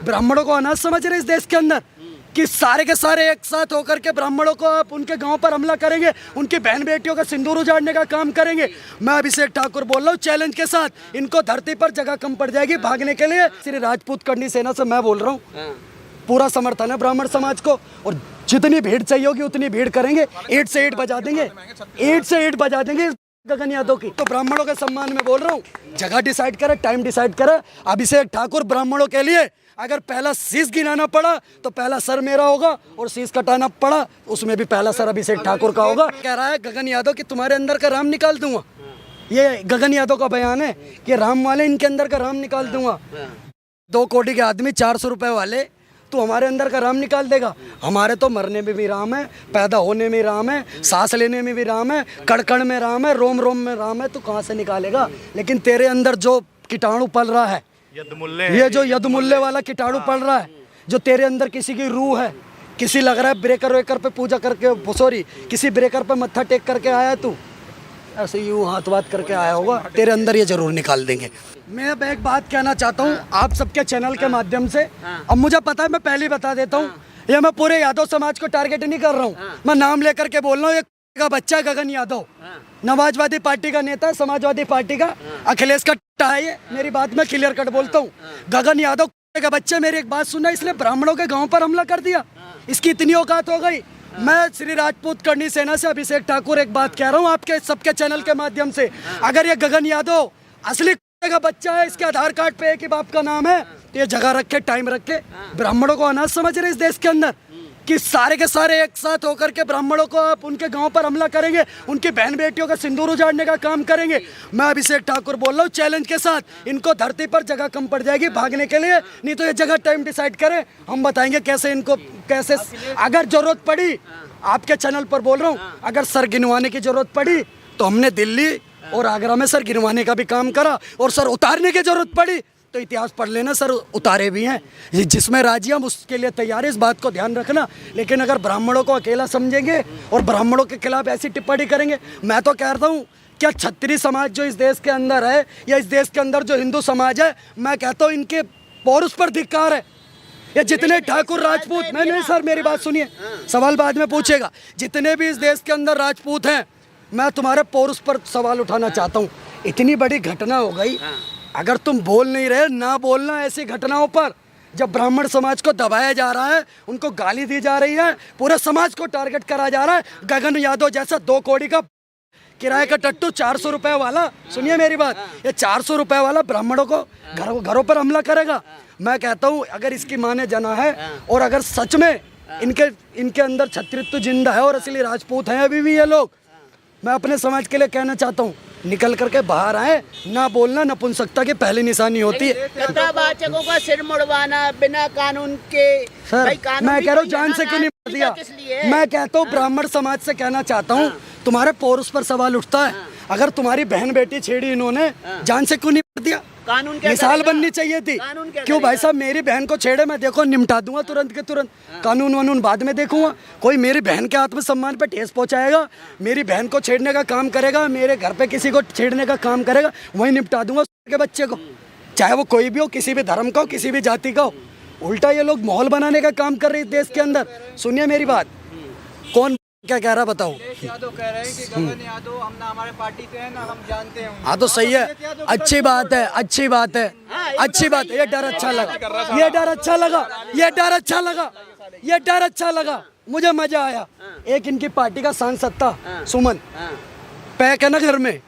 ब्राह्मणों को अनाथ समझ रहे इस देश के अंदर कि सारे के सारे एक साथ होकर के ब्राह्मणों को आप उनके गांव पर हमला करेंगे, उनकी बहन बेटियों का सिंदूर उजाड़ने का काम करेंगे। मैं अभिषेक ठाकुर बोल रहा हूँ चैलेंज के साथ, इनको धरती पर जगह कम पड़ जाएगी भागने के लिए। श्री राजपूत करनी सेना से मैं बोल रहा हूँ, पूरा समर्थन है ब्राह्मण समाज को, और जितनी भीड़ चाहिए होगी उतनी भीड़ करेंगे, ईंट से ईंट बजा देंगे, ईंट से ईंट बजा देंगे गगन यादव की। तो ब्राह्मणों के सम्मान में बोल रहा हूँ, जगह डिसाइड करे, टाइम डिसाइड करे। अभिषेक ठाकुर ब्राह्मणों के लिए अगर पहला शीश गिनाना पड़ा तो पहला सर मेरा होगा, और शीश कटाना पड़ा उसमें भी पहला सर अभिषेक ठाकुर का होगा। कह रहा है गगन यादव कि तुम्हारे अंदर का राम निकाल दूंगा, ये गगन यादव का बयान है कि राम वाले इनके अंदर का राम निकाल दूंगा। 2 कोटी के आदमी 400 रुपए वाले, तो हमारे अंदर का राम निकाल देगा। हमारे तो मरने में भी राम है, पैदा होने में राम है, सांस लेने में भी राम है, कड़कड़ में राम है, रोम रोम में राम है, तो कहाँ से निकालेगा। लेकिन तेरे अंदर जो कीटाणु पल रहा है, ये जो यदमुल्ले वाला कीटाणु पल रहा है, जो तेरे अंदर किसी की रूह है, किसी लग रहा है ब्रेकर वेकर पे पूजा करके, सॉरी किसी ब्रेकर पे मत्था टेक करके आया है तू, ऐसे यूँ हाथ बात करके आया होगा, तेरे अंदर ये जरूर निकाल देंगे। मैं अब एक बात कहना चाहता हूँ आप सबके चैनल के माध्यम से। अब मुझे पता है, मैं पहले ही बता देता हूँ, ये मैं पूरे यादव समाज को टारगेट नहीं कर रहा हूँ, मैं नाम लेकर के बोल रहा हूँ। एक का बच्चा गगन यादव समाजवादी पार्टी का नेता है, समाजवादी पार्टी का अखिलेश का टा है ये, मेरी बात में क्लियर कट बोलता हूँ। गगन यादव का बच्चा, मेरी एक बात सुनना, इसलिए ब्राह्मणों के गाँव पर हमला कर दिया, इसकी इतनी औकात हो गई। मैं श्री राजपूत करनी सेना से अभिषेक ठाकुर एक बात कह रहा हूँ आपके सबके चैनल के माध्यम से, अगर ये गगन यादव असली का बच्चा है, इसके आधार कार्ड पे एक ही बाप का नाम है, तो ये जगह रखे, टाइम रखे। ब्राह्मणों को अनाथ समझ रहे इस देश के अंदर कि सारे के सारे एक साथ होकर के ब्राह्मणों को आप उनके गांव पर हमला करेंगे, उनकी बहन बेटियों का सिंदूर उजाड़ने का काम करेंगे। मैं अभिषेक ठाकुर बोल रहा हूँ चैलेंज के साथ, इनको धरती पर जगह कम पड़ जाएगी भागने के लिए, नहीं तो ये जगह टाइम डिसाइड करें, हम बताएंगे कैसे इनको, कैसे अगर जरूरत पड़ी, आपके चैनल पर बोल रहा हूँ, अगर सर गिनवाने की जरूरत पड़ी तो हमने दिल्ली और आगरा में सर गिनवाने का भी काम करा, और सर उतारने की जरूरत पड़ी तो इतिहास पढ़ लेना, सर उतारे भी हैं। ये जिसमें राजी हम उसके लिए तैयार है, इस बात को ध्यान रखना। लेकिन अगर ब्राह्मणों को अकेला समझेंगे और ब्राह्मणों के खिलाफ ऐसी टिप्पणी करेंगे, मैं तो कह रहा हूँ क्या क्षत्रिय समाज जो इस देश के अंदर है, या इस देश के अंदर जो हिंदू समाज है, मैं कहता हूँ इनके पौरुष पर धिक्कार है। ये जितने ठाकुर राजपूत, नहीं सर मेरी बात सुनिए, सवाल बाद में पूछेगा, जितने भी इस देश के अंदर राजपूत हैं, मैं तुम्हारे पौरुष पर सवाल उठाना चाहता हूँ। इतनी बड़ी घटना हो गई, अगर तुम बोल नहीं रहे, ना बोलना ऐसी घटनाओं पर, जब ब्राह्मण समाज को दबाया जा रहा है, उनको गाली दी जा रही है, पूरे समाज को टारगेट करा जा रहा है। गगन यादव जैसा 2 कौड़ी का किराए का टट्टू 400 रुपए वाला, सुनिए मेरी बात, ये 400 रुपए वाला ब्राह्मणों को घरों पर हमला करेगा। मैं कहता हूँ अगर इसकी माने जना है, और अगर सच में इनके अंदर क्षत्रित्व जिंदा है और असली राजपूत हैं अभी भी ये लोग, मैं अपने समाज के लिए कहना चाहता हूँ, निकल करके बाहर आए। ना बोलना नपुंसकता की पहली निशानी होती है। कथावाचकों का सिर मुड़वाना बिना कानून के, सर मैं कह रहा हूँ जान से क्यों नहीं मार दिया। मैं कहता हूँ ब्राह्मण समाज से कहना चाहता हूँ, तुम्हारे पौरुष पर सवाल उठता है, अगर तुम्हारी बहन बेटी छेड़ी इन्होंने, जान से क्यों नहीं मार दिया। कानून मिसाल बननी चाहिए थी। क्यों भाई साहब, मेरी बहन को छेड़े, मैं देखो निपटा दूंगा तुरंत के तुरंत, कानून वानून बाद में देखूंगा। कोई मेरी बहन के आत्मसम्मान पे ठेस पहुंचाएगा, मेरी बहन को छेड़ने का काम करेगा, मेरे घर पे किसी को छेड़ने का काम करेगा, वही निपटा दूंगा के बच्चे को, चाहे वो कोई भी हो, किसी भी धर्म का हो, किसी भी जाति का हो। उल्टा ये लोग माहौल बनाने का काम कर रहे हैं देश के अंदर। सुनिए मेरी बात, कौन क्या कह रहा बताओ। यादव कह रहे हैं कि गगन यादव हम ना हमारे पार्टी से है ना हम जानते हैं। हाँ तो सही है, अच्छी बात है, अच्छी बात है, अच्छी बात है। ये डर अच्छा लगा, ये डर अच्छा लगा, ये डर अच्छा लगा, ये डर अच्छा लगा, मुझे मजा आया। एक इनकी पार्टी का सांसद था सुमन, पैक है ना घर में,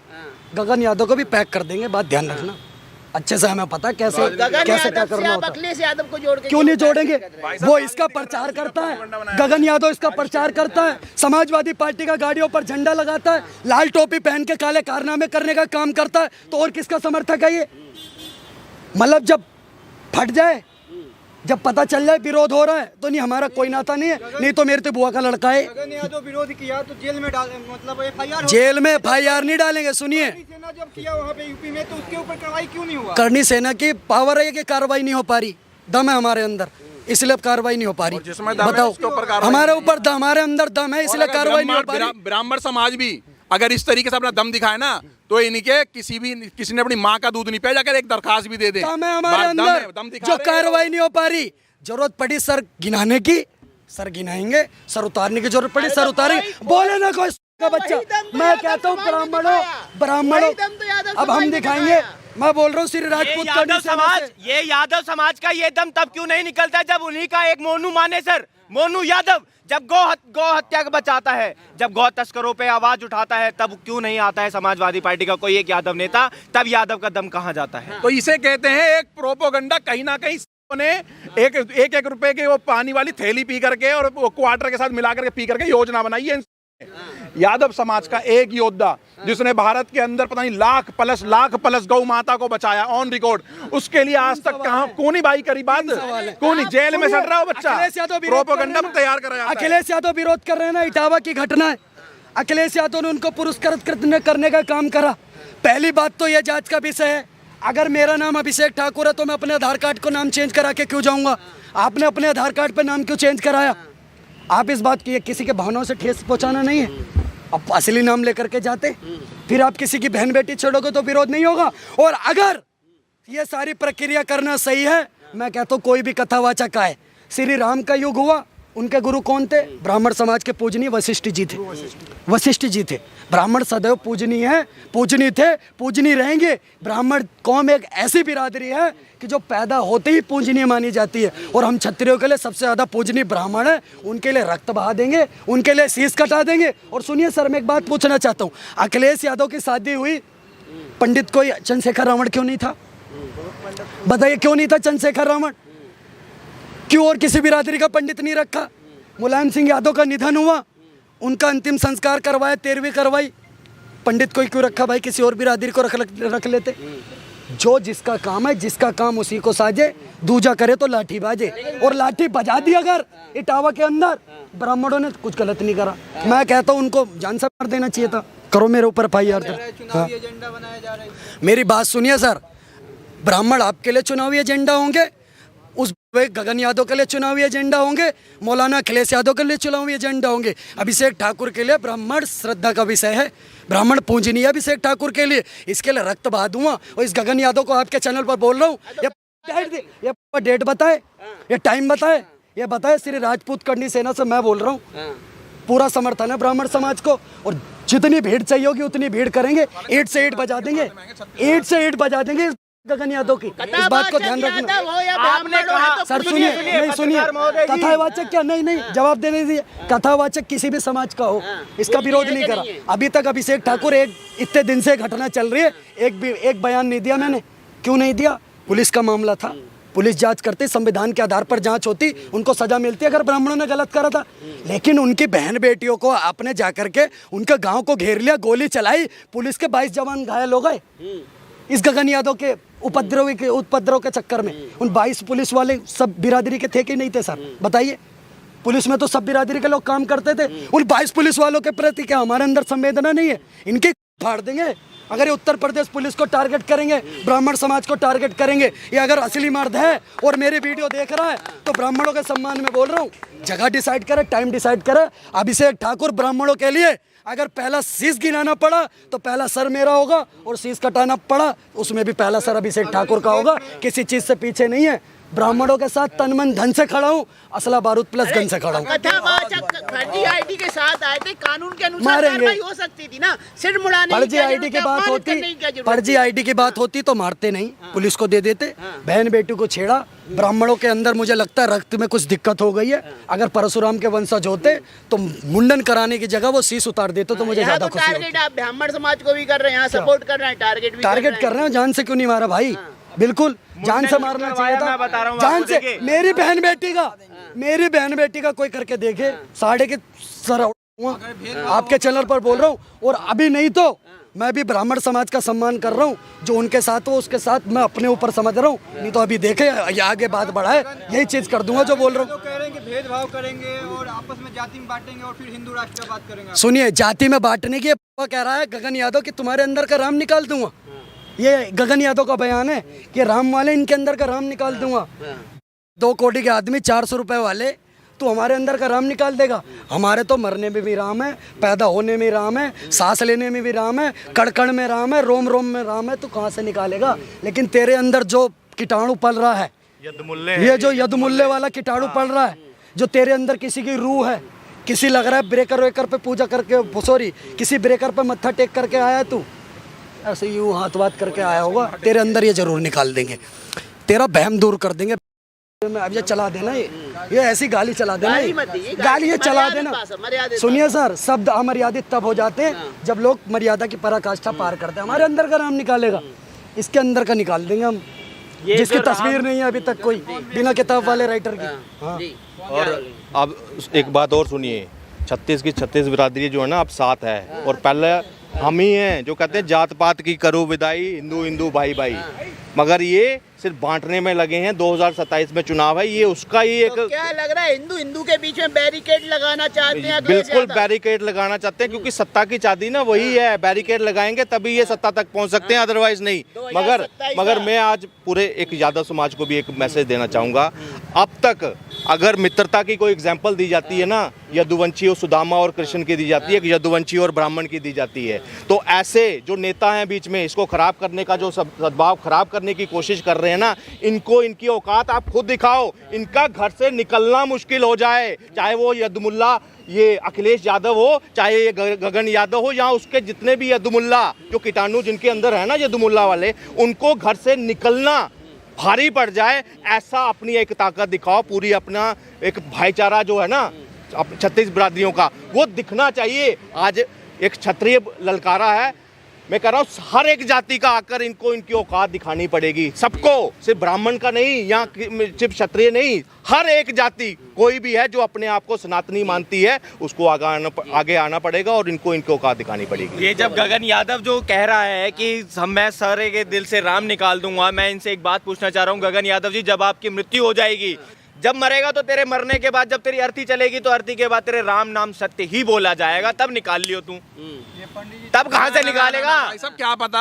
गगन यादव को भी पैक कर देंगे, बात ध्यान रखना अच्छे से, हमें पता कैसे कैसे क्या करना होता है। यादव को जोड़ के क्यों नहीं जोड़ेंगे, वो इसका प्रचार करता है, गगन यादव इसका प्रचार करता है, समाजवादी पार्टी का गाड़ियों पर झंडा लगाता है, लाल टोपी पहन के काले कारनामे करने का काम करता है, तो और किसका समर्थक है ये। मतलब जब फट जाए, जब पता चल जाए विरोध हो रहा है, तो नहीं हमारा कोई नाता नहीं है, नहीं तो मेरे तो बुआ का लड़का है। गगन यादव विरोध किया तो जेल में डाल, मतलब FIR, जेल में FIR नहीं डालेंगे। सुनिए, सेना जब किया वहाँ पे यूपी में, तो उसके ऊपर कार्रवाई क्यों नहीं हुआ। करनी सेना की पावर है कि कार्रवाई नहीं हो पा रही, दम है हमारे अंदर, इसलिए कार्रवाई नहीं हो पा रही। बताओ, हमारे ऊपर दम, हमारे अंदर दम है, इसलिए कार्रवाई नहीं हो पा रही। ब्राह्मण समाज भी अगर इस तरीके से अपना दम दिखाए ना, तो इनके किसी ने अपनी माँ का दूध नहीं पिया, जाकर एक दरखास्त भी दे दे। काम है हमारे अंदर जो कार्रवाई नहीं हो पा रही। जरूरत पड़ी सर गिनाने की, सर गिनाएंगे, सर उतारने की जरूरत पड़ी सर उतारेंगे। बोले ना कोई का बच्चा, मैं कहता हूँ ब्राह्मणों अब हम दिखाएंगे। मैं बोल रहा हूँ श्री राजपूत ये यादव समाज का ये दम तब क्यों नहीं निकलता जब उन्हीं का एक मोनू माने सर, मोनू यादव जब गौ हत्या का बचाता है, जब गौ तस्करों पे आवाज उठाता है, तब क्यों नहीं आता है समाजवादी पार्टी का कोई एक यादव नेता? तब यादव का दम कहाँ जाता है? तो इसे कहते हैं एक प्रोपोगंडा। कहीं ना कहीं ने एक रुपए के वो पानी वाली थैली पी करके और क्वार्टर के साथ मिला करके पी करके योजना बनाई है। यादव समाज का एक योद्धा जिसने भारत के अंदर पता नहीं लाख प्लस गौ माता को बचाया ऑन रिकॉर्ड, उसके लिए आज तक कहां कौन भाई करी बात? कौन जेल में सड़ रहा हो बच्चा? प्रोपोगंडा तैयार करा जाता है। अखिलेश यादव विरोध कर रहे हैं ना, इटावा की घटना है। अखिलेश यादव ने उनको पुरस्कृत करने का काम करा। पहली बात तो यह जांच का विषय है। अगर मेरा नाम अभिषेक ठाकुर है तो मैं अपने आधार कार्ड को नाम चेंज करा के क्यों जाऊंगा? आपने अपने आधार कार्ड पे नाम क्यों चेंज कराया? आप इस बात की किसी के भावनाओं से ठेस पहुंचाना नहीं है। अब असली नाम लेकर के जाते, फिर आप किसी की बहन बेटी छोड़ोगे तो विरोध नहीं होगा। और अगर ये सारी प्रक्रिया करना सही है, मैं कहता हूँ कोई भी कथावाचक आए। श्री राम का युग हुआ, उनके गुरु कौन थे? ब्राह्मण समाज के पूजनीय वशिष्ठ जी थे। वशिष्ठ जी थे। ब्राह्मण सदैव पूजनीय है, पूजनीय थे, पूजनीय रहेंगे। ब्राह्मण कौम एक ऐसी बिरादरी है कि जो पैदा होते ही पूजनीय मानी जाती है। और हम क्षत्रियों के लिए सबसे ज़्यादा पूजनीय ब्राह्मण है। उनके लिए रक्त बहा देंगे, उनके लिए शीश कटा देंगे। और सुनिए सर, मैं एक बात पूछना चाहता हूँ। अखिलेश यादव की शादी हुई, पंडित कोई चंद्रशेखर रावण क्यों नहीं था? बताइए क्यों नहीं था चंद्रशेखर रावण? क्यों और किसी बिरादरी का पंडित नहीं रखा? मुलायम सिंह यादव का निधन हुआ, उनका अंतिम संस्कार करवाया, 13वीं करवाई, पंडित कोई क्यों रखा भाई? किसी और बिरादरी को रख लेते। जो जिसका काम है, जिसका काम उसी को साजे, दूजा करे तो लाठी बाजे। और लाठी बजा दी अगर इटावा के अंदर, ब्राह्मणों ने कुछ गलत नहीं करा। मैं कहता हूँ उनको जान से मार देना चाहिए था। करो मेरे ऊपर FIR। चुनावी एजेंडा बनाया जा रहा है। मेरी बात सुनिए सर, ब्राह्मण आपके लिए चुनावी एजेंडा होंगे, उस गगन यादव के लिए चुनावी एजेंडा होंगे, मौलाना अखिलेश यादव के लिए चुनावी एजेंडा होंगे। अभिषेक ठाकुर के लिए ब्राह्मण श्रद्धा का विषय है, ब्राह्मण पूजनीय है अभिषेक ठाकुर के लिए। इसके लिए रक्त बहा दूंगा। और इस गगन यादव को आपके चैनल पर बोल रहा हूँ, ये डेट बताए, ये टाइम बताए, ये बताए। श्री राजपूत करनी सेना से मैं बोल रहा हूँ, पूरा समर्थन है ब्राह्मण समाज को। और जितनी भीड़ चाहिए होगी उतनी भीड़ करेंगे। 8 से 8 बजा देंगे, 8 से 8 बजा देंगे गगन यादव की। इस बात को ध्यान रखना। आपने कहा सर सुनिए, नहीं सुनिए, कथावाचक क्या? नहीं जवाब देने दीजिए। कथावाचक किसी भी समाज का हो, इसका विरोध नहीं करा अभी तक। अभिषेक ठाकुर इतने दिन से घटना चल रही है, एक बयान नहीं दिया मैंने। क्यों नहीं दिया? पुलिस का मामला था, पुलिस जांच करती, संविधान के आधार पर जांच होती, उनको सजा मिलती अगर ब्राह्मणों ने गलत करा था। लेकिन उनकी बहन बेटियों को आपने जाकर के उनके गांव को घेर लिया, गोली चलाई, पुलिस के 22 जवान घायल हो गए इस गगन यादव के उपद्रव के चक्कर में। उन 22 पुलिस वाले सब बिरादरी के थे कि नहीं थे सर? बताइए। पुलिस में तो सब बिरादरी के लोग काम करते थे। उन 22 पुलिस वालों के प्रति क्या हमारे अंदर संवेदना नहीं है? इनके फाड़ देंगे। अगर ये उत्तर प्रदेश पुलिस को टारगेट करेंगे, ब्राह्मण समाज को टारगेट करेंगे, ये अगर असली मर्द है और मेरी वीडियो देख रहा है तो ब्राह्मणों के सम्मान में बोल रहा हूँ, जगह डिसाइड करे, टाइम डिसाइड करे। अभिषेक ठाकुर ब्राह्मणों के लिए अगर पहला शीश गिनाना पड़ा तो पहला सर मेरा होगा, और शीश कटाना पड़ा उसमें भी पहला सर अभिषेक ठाकुर का होगा। किसी चीज से पीछे नहीं है। ब्राह्मणों के साथ तन मन धन से खड़ा हूँ, असला बारूद प्लस गन से खड़ा हूँ। कथावाचक फर्जी आईडी के साथ आए थे, कानून के अनुसार कार्रवाई हो सकती थी ना। सिर मुड़ाने फर्जी आईडी की बात होती, फर्जी आईडी की बात होती तो मारते नहीं, पुलिस को दे देते। बहन बेटी को छेड़ा। ब्राह्मणों के अंदर मुझे लगता है रक्त में कुछ दिक्कत हो गई है। अगर परशुराम के वंशज होते तो मुंडन कराने की जगह वो शीश उतार देते तो मुझे ज्यादा खुशी होती। आप ब्राह्मण समाज को भी कर रहे हैं, यहाँ सपोर्ट कर रहे हैं, टारगेट कर रहे हैं। जान से क्यों नहीं मारा भाई? बिल्कुल जान से मारना चाहिए था। जान से। मेरी बहन बेटी का कोई करके देखे, साढ़े के सर आपके चैनल पर बोल रहा हूँ। और अभी नहीं तो मैं भी ब्राह्मण समाज का सम्मान कर रहा हूँ। जो उनके साथ हो उसके साथ मैं अपने ऊपर समझ रहा हूँ। नहीं तो अभी देखे ये आगे बात बढ़ाए, यही चीज कर दूंगा जो बोल रहा हूँ। कह रहे हैं कि भेदभाव करेंगे और आपस में जाति में बांटेंगे और फिर हिंदू राष्ट्र की बात करेंगे। सुनिए, जाति में बांटने की कह रहा है गगन यादव कि तुम्हारे अंदर का राम निकाल दूंगा। ये गगन यादव का बयान है कि राम वाले इनके अंदर का राम निकाल दूंगा। 2 कोटी के आदमी 400 रुपए वाले तू हमारे अंदर का राम निकाल देगा? हमारे तो मरने में भी राम है, पैदा होने में राम है, सांस लेने में भी राम है, कड़कड़ में राम है, रोम रोम में राम है। तू कहाँ से निकालेगा? लेकिन तेरे अंदर जो कीटाणु पल रहा है, ये जो यदमुल्ले वाला कीटाणु पल रहा है, जो तेरे अंदर किसी की रूह है, किसी लग रहा है ब्रेकर वेकर पे पूजा करके, सॉरी किसी ब्रेकर पे मत्था टेक करके आया तू, ऐसे यूं हाथ बात करके आया होगा। तेरे अंदर ये जरूर निकाल देंगे, तेरा बहम दूर कर देंगे। अब ये चला देना, ये ऐसी गाली चला देना, गाली मत दीजिए, गाली ये चला देना। मर्यादित सुनिए सर, शब्द अमर्यादित तब हो जाते हैं जब लोग मर्यादा की पराकाष्ठा पार करते हैं। हमारे अंदर का राम निकालेगा, इसके अंदर का निकाल देंगे हम, जिसकी तस्वीर नहीं है अभी तक कोई, बिना किताब वाले राइटर की। हाँ। और अब एक बात और सुनिए, 36 बिरादरी जो है ना अब 7 है, और पहले हम ही हैं जो कहते हैं जात पात की करो विदाई, हिंदू हिंदू भाई भाई, मगर ये सिर्फ बांटने में लगे हैं। 2027 में चुनाव है, ये उसका ही एक, तो क्या लग रहा है हिंदू हिंदू के बीच में बैरिकेड लगाना चाहते हैं? बिल्कुल बैरिकेड लगाना चाहते हैं, क्योंकि सत्ता की चाबी ना वही है, बैरिकेड लगाएंगे तभी ये सत्ता तक पहुंच सकते हैं, अदरवाइज नहीं। मगर मैं आज पूरे एक यादव समाज को भी एक मैसेज देना चाहूँगा। अब तक अगर मित्रता की कोई एग्जाम्पल दी जाती है ना, यदुवंशी और सुदामा और कृष्ण की दी जाती है, यदुवंशी और ब्राह्मण की दी जाती है, तो ऐसे जो नेता हैं बीच में, इसको खराब करने का, जो सद्भाव खराब करने की कोशिश कर रहे हैं ना, इनको इनकी औकात आप खुद दिखाओ। इनका घर से निकलना मुश्किल हो जाए, चाहे वो यदुमुल्ला ये अखिलेश यादव हो, चाहे ये गगन यादव हो, या उसके जितने भी यदुमुल्ला जो कीटाणु जिनके अंदर है ना यदुमुल्ला वाले, उनको घर से निकलना भारी पड़ जाए। ऐसा अपनी एक ताकत दिखाओ, पूरी अपना एक भाईचारा जो है ना 36 बिरादरियों का, वो दिखना चाहिए। आज एक क्षत्रिय ललकारा है, मैं कह रहा हूँ हर एक जाति का आकर इनको इनकी औकात दिखानी पड़ेगी, सबको, सिर्फ ब्राह्मण का नहीं या सिर्फ क्षत्रिय नहीं, हर एक जाति कोई भी है जो अपने आप को सनातनी मानती है, उसको आगे आना पड़ेगा और इनको इनकी औकात दिखानी पड़ेगी। ये जब गगन यादव जो कह रहा है कि मैं सारे के दिल से राम निकाल दूंगा, मैं इनसे एक बात पूछना चाह रहा हूँ गगन यादव जी, जब आपकी मृत्यु हो जाएगी, जब मरेगा तो तेरे मरने के बाद जब तेरी अर्थी चलेगी तो अर्थी के बाद तेरे राम नाम सत्य ही बोला जाएगा, तब निकाल लियो तू। तब कहाँ से निकालेगा? भाई सब क्या पता,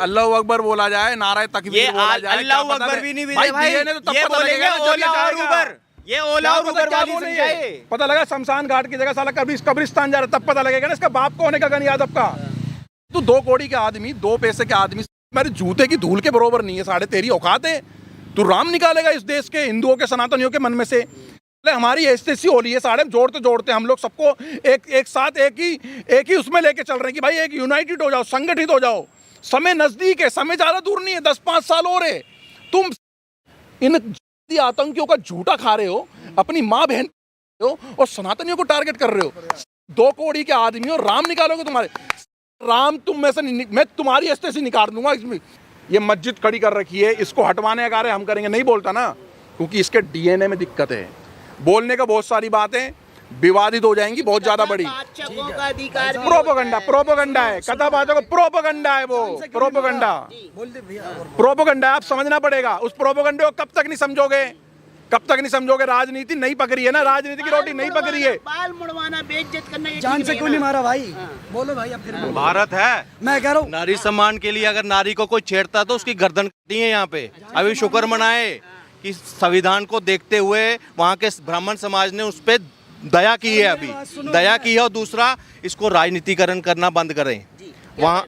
अल्लाह अकबर बोला जाए, नाराय तकबीर बोला जाए, अल्लाह अकबर भी नहीं भाई, तो ये बोलेंगे ओला और उबर, ये ओला और उबर वाली समझाए। पता लगा शमशान घाट की जगह साला कब्रिस्तान जा रहा, तब पता लगेगा ना इसका बाप कौन है गगन यादव का। तू 2 कौड़ी के आदमी, 2 पैसे के आदमी, मेरे जूते की धूल के बरोबर नहीं है, साढ़े तेरी औकात है। तू राम निकालेगा इस देश के हिंदुओं के सनातनियों के मन में से? हमारी ऐसी होली है, साढ़े जोड़ते जोड़ते हम लोग सबको एक साथ एक ही उसमें लेके चल रहे हैं कि भाई एक यूनाइटेड हो जाओ, संगठित हो जाओ। समय नजदीक है, समय ज्यादा दूर नहीं है, 10-5 साल और है। तुम इन आतंकियों का झूठा खा रहे हो, अपनी माँ बहन हो और सनातनियों को टारगेट कर रहे हो। 2 कौड़ी के आदमी हो, राम निकालोगे तुम्हारे राम, तुम में से मैं तुम्हारी एस्टेसी निकाल दूंगा। इसमें ये मस्जिद खड़ी कर रखी है, इसको हटवाने का कार्य हम करेंगे, नहीं बोलता ना, क्योंकि इसके डीएनए में दिक्कत है। बोलने का बहुत सारी बातें विवादित हो जाएंगी, बहुत ज्यादा बड़ी। प्रोपोगंडा है, कथा बातों का प्रोपोगंडा है, वो प्रोपोगंडा आप समझना पड़ेगा। उस प्रोपोगंडे को कब तक नहीं समझोगे, कब तक नहीं समझोगे? राजनीति नहीं पकड़ी है ना, राजनीति की रोटी नहीं पकड़ी है। बाल मुड़वाना, बेइज्जत करना, जान से क्यों नहीं मारा भाई? बोलो भाई, अब फिर बोलो। भारत है, मैं कह रहा हूँ नारी सम्मान के लिए अगर नारी को कोई छेड़ता तो उसकी गर्दन कटी है यहाँ पे। अभी शुक्र मनाए कि संविधान को देखते हुए वहाँ के ब्राह्मण समाज ने उस पर दया की है, अभी दया की है। और दूसरा, इसको राजनीतिकरण करना बंद करें। वहाँ